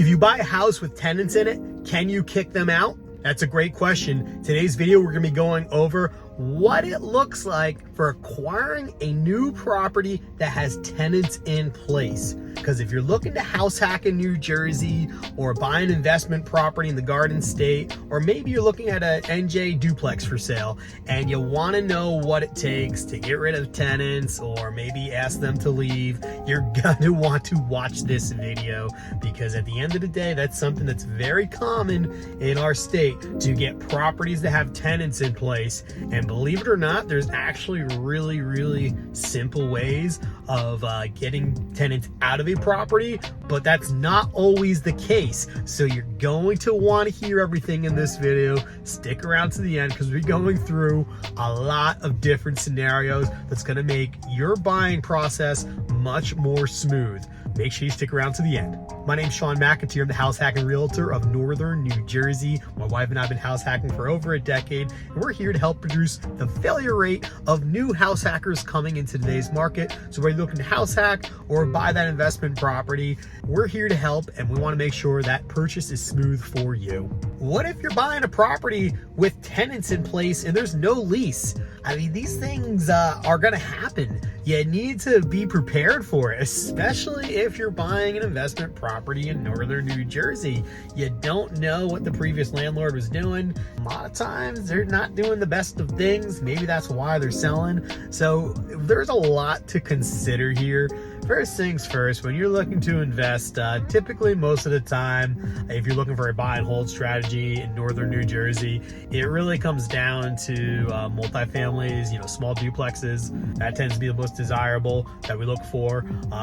If you buy a house with tenants in it, can you kick them out? That's a great question. Today's video, we're gonna be going over what it looks like for acquiring a new property that has tenants in place. Because if you're looking to house hack in New Jersey or buy an investment property in the Garden State, or maybe you're looking at an NJ duplex for sale and you wanna know what it takes to get rid of tenants or maybe ask them to leave, you're gonna want to watch this video, because at the end of the day, that's something that's very common in our state, to get properties that have tenants in place. And believe it or not, there's actually really simple ways of getting tenants out of a property, but that's not always the case. So you're going to want to hear everything in this video. Stick around to the end, because we're going through a lot of different scenarios that's going to make your buying process much more smooth. Make sure you stick around to the end. My name's Shawn McEnteer. I'm the house hacking realtor of Northern New Jersey. My wife and I have been house hacking for over a decade, and we're here to help reduce the failure rate of new house hackers coming into today's market. So whether you're looking to house hack or buy that investment property, we're here to help, and we want to make sure that purchase is smooth for you. What if you're buying a property with tenants in place and there's no lease? I mean, these things are going to happen. You need to be prepared for it, especially if you're buying an investment property in Northern New Jersey. You don't know what the previous landlord was doing. A lot of times they're not doing the best of things. Maybe that's why they're selling. So there's a lot to consider here. First things first, when you're looking to invest, typically most of the time, if you're looking for a buy and hold strategy in Northern New Jersey, it really comes down to multifamilies, small duplexes. That tends to be the most desirable that we look for,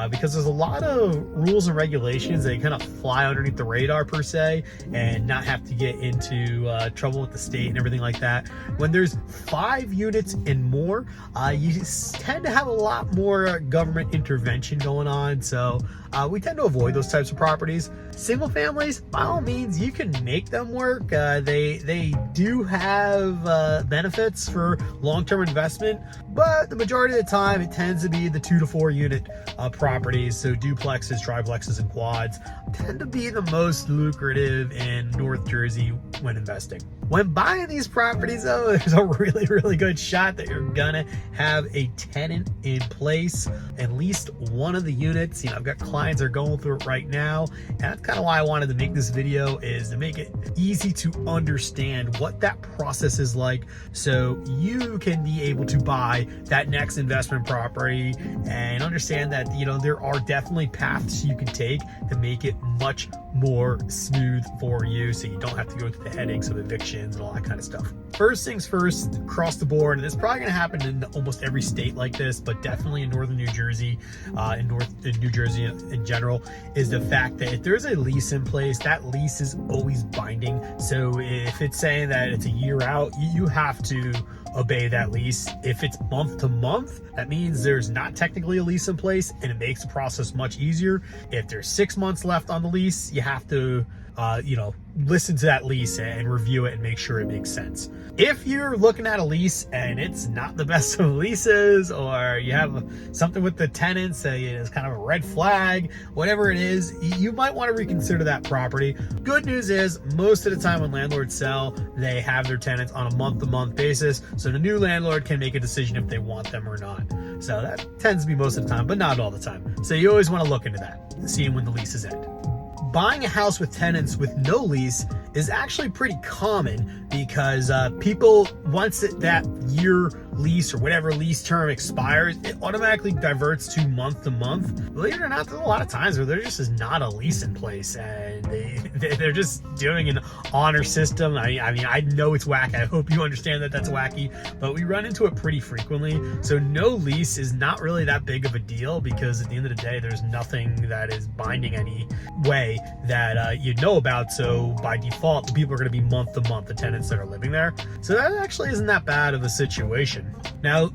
because there's a lot of rules and regulations that kind of fly underneath the radar per se, and not have to get into trouble with the state and everything like that. When there's 5 units and more, you tend to have a lot more government intervention going on, so we tend to avoid those types of properties. Single families, by all means, you can make them work. They do have benefits for long-term investment, but the majority of the time it tends to be the 2 to 4 unit properties. So duplexes, triplexes, and quads tend to be the most lucrative in North Jersey when investing. When buying these properties, though, there's a really good shot that you're gonna have a tenant in place, at least one of the units. I've got clients that are going through it right now, and that's kind of why I wanted to make this video, is to make it easy to understand what that process is like, so you can be able to buy that next investment property and understand that there are definitely paths you can take to make it much more smooth for you, so you don't have to go through the headaches of evictions and all that kind of stuff. First things first, across the board, and it's probably going to happen in almost every state like this, but definitely in Northern New Jersey, in New Jersey in general, is the fact that if there's a lease in place, that lease is always binding. So if it's saying that it's a year out, you have to obey that lease. If it's month to month, that means there's not technically a lease in place, and it makes the process much easier. If there's 6 months left on the lease, you have to listen to that lease and review it and make sure it makes sense. If you're looking at a lease and it's not the best of leases, or you have something with the tenants that is kind of a red flag, whatever it is, you might want to reconsider that property. Good news is, most of the time when landlords sell, they have their tenants on a month-to-month basis, so the new landlord can make a decision if they want them or not. So that tends to be most of the time, but not all the time. So you always want to look into that, seeing when the leases end. Buying a house with tenants with no lease is actually pretty common, because people, once that year lease or whatever lease term expires, it automatically diverts to month to month. Believe it or not, there's a lot of times where there just is not a lease in place, and they're just doing an honor system. I mean, I know it's wacky. I hope you understand that that's wacky, but we run into it pretty frequently. So no lease is not really that big of a deal, because at the end of the day, there's nothing that is binding any way that you know about. So by default, the people are going to be month to month, the tenants that are living there. So that actually isn't that bad of a situation. Now,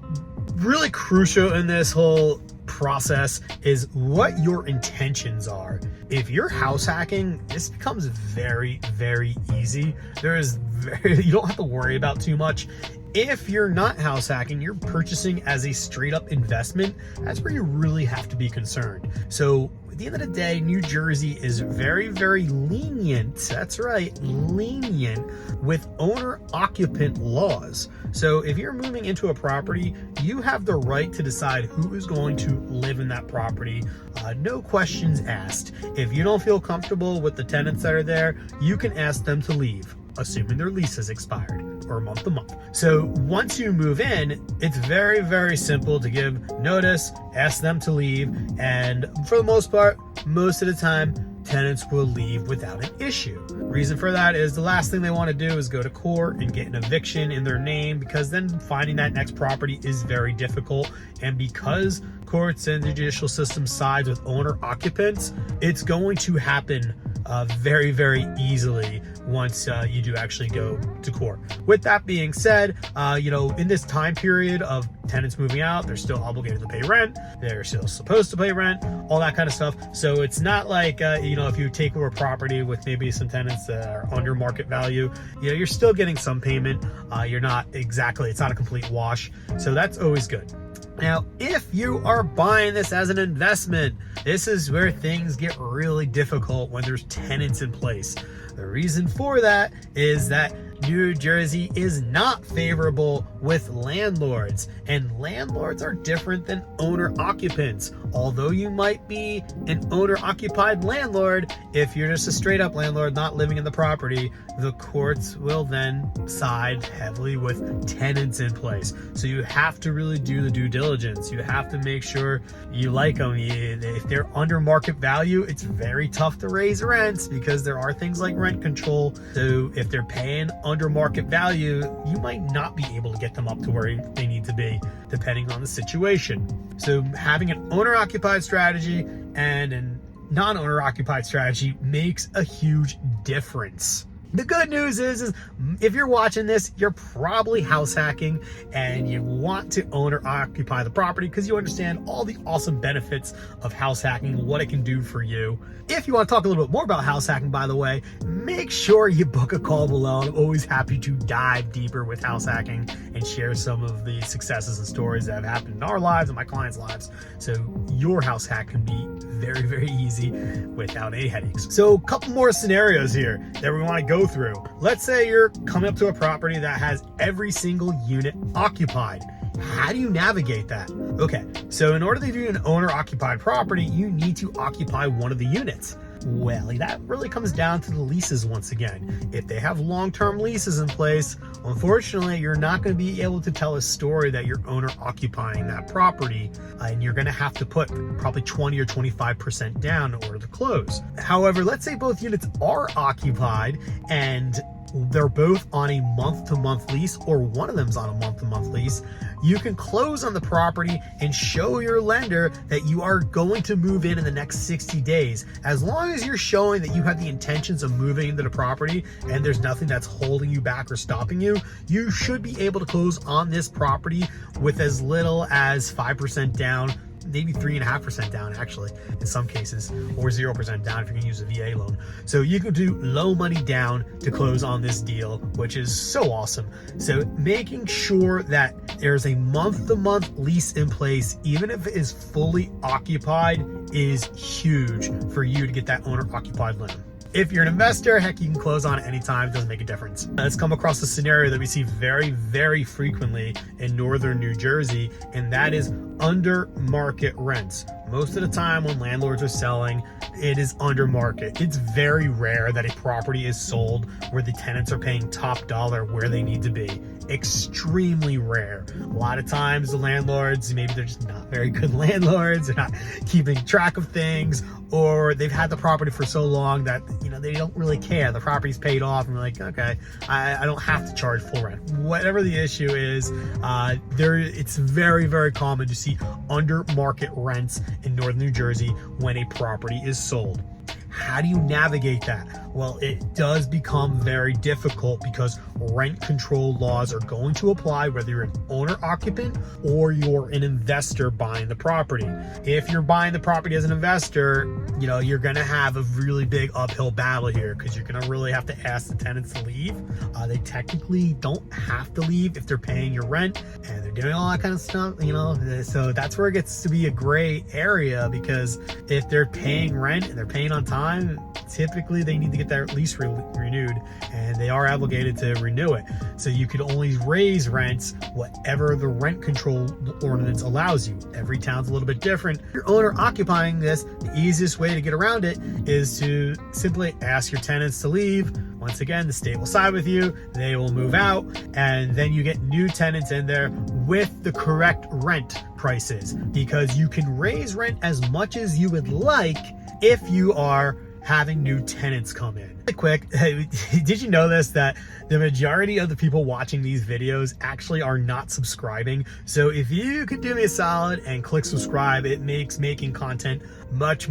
really crucial in this whole process is what your intentions are. If you're house hacking, this becomes very easy. You don't have to worry about too much. If you're not house hacking, you're purchasing as a straight up investment, that's where you really have to be concerned. So at the end of the day, New Jersey is very, very lenient. That's right, lenient with owner-occupant laws. So if you're moving into a property, you have the right to decide who is going to live in that property. No questions asked. If you don't feel comfortable with the tenants that are there, you can ask them to leave, assuming their lease has expired, or month to month. So once you move in, it's very, very simple to give notice, ask them to leave, and for the most part, most of the time, tenants will leave without an issue. Reason for that is the last thing they want to do is go to court and get an eviction in their name, because then finding that next property is very difficult. And because courts and the judicial system sides with owner occupants, it's going to happen very, very easily once you do actually go to court. With that being said, in this time period of tenants moving out, they're still obligated to pay rent. They're still supposed to pay rent, all that kind of stuff. So it's not like, if you take over a property with maybe some tenants that are under market value, you're still getting some payment. It's not a complete wash. So that's always good. Now, if you are buying this as an investment, this is where things get really difficult when there's tenants in place. The reason for that is that New Jersey is not favorable with landlords, and landlords are different than owner occupants. Although you might be an owner occupied landlord, if you're just a straight up landlord not living in the property, the courts will then side heavily with tenants in place. So you have to really do the due diligence. You have to make sure you like them. If they're under market value, it's very tough to raise rents because there are things like rent control. So if they're paying under market value, you might not be able to get them up to where they need to be, depending on the situation. So having an owner-occupied strategy and a non-owner occupied strategy makes a huge difference. The good news is if you're watching this, you're probably house hacking and you want to own or occupy the property because you understand all the awesome benefits of house hacking, what it can do for you. If you want to talk a little bit more about house hacking, by the way, make sure you book a call below. I'm always happy to dive deeper with house hacking and share some of the successes and stories that have happened in our lives and my clients' lives. So your house hack can be very, very easy without any headaches. So a couple more scenarios here that we want to go through. Let's say you're coming up to a property that has every single unit occupied. How do you navigate that? Okay, so in order to do an owner-occupied property, you need to occupy one of the units. Well, that really comes down to the leases once again. If they have long-term leases in place, unfortunately, you're not going to be able to tell a story that you're owner occupying that property, and you're going to have to put probably 20 or 25% down in order to close. However, let's say both units are occupied and they're both on a month-to-month lease, or one of them's on a month-to-month lease. You can close on the property and show your lender that you are going to move in the next 60 days. As long as you're showing that you have the intentions of moving into the property and there's nothing that's holding you back or stopping you, you should be able to close on this property with as little as 5% down, maybe 3.5% down actually in some cases, or 0% down if you can use a VA loan. So you can do low money down to close on this deal, which is so awesome. So making sure that there's a month-to-month lease in place, even if it is fully occupied, is huge for you to get that owner-occupied loan. If you're an investor, heck, you can close on it anytime. It doesn't make a difference. Let's come across a scenario that we see very, very frequently in northern New Jersey, and that is under market rents. Most of the time when landlords are selling, it is under market. It's very rare that a property is sold where the tenants are paying top dollar where they need to be. Extremely rare. A lot of times the landlords, maybe they're just not very good landlords, they're not keeping track of things, or they've had the property for so long that they don't really care. The property's paid off and they're like, okay, I don't have to charge full rent. Whatever the issue is, it's very, very common to see under market rents in northern New Jersey when a property is sold. How do you navigate that? Well, it does become very difficult because rent control laws are going to apply whether you're an owner occupant or you're an investor buying the property. If you're buying the property as an investor, you know, you're going to have a really big uphill battle here because you're going to really have to ask the tenants to leave. They technically don't have to leave if they're paying your rent and they're doing all that kind of stuff, you know. So that's where it gets to be a gray area, because if they're paying rent and they're paying on time, typically they need to get their lease renewed, and they are obligated to renew it. So you could only raise rents whatever the rent control ordinance allows you. Every town's a little bit different. If you're owner occupying this, the easiest way to get around it is to simply ask your tenants to leave. Once again, the state will side with you, they will move out, and then you get new tenants in there with the correct rent prices, because you can raise rent as much as you would like if you are having new tenants come in. Really quick, did you know this, that the majority of the people watching these videos actually are not subscribing? So if you could do me a solid and click subscribe, it makes making content much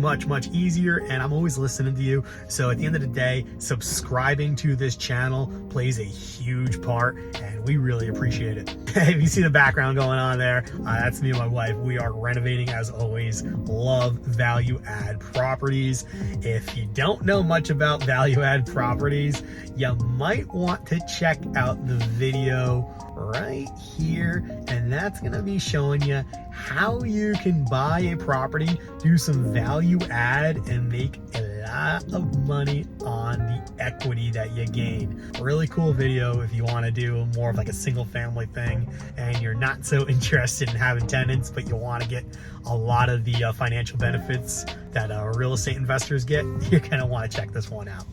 easier, and I'm always listening to you. So at the end of the day, subscribing to this channel plays a huge part, and we really appreciate it. If you see the background going on there, that's me and my wife. We are renovating as always. Love value add properties. If you don't know much about value add properties, you might want to check out the video right here, and that's going to be showing you how you can buy a property, do some value add, and make a lot of money on the equity that you gain. Really cool video if you want to do more of like a single family thing and you're not so interested in having tenants, but you want to get a lot of the financial benefits that real estate investors get. You're going to want to check this one out.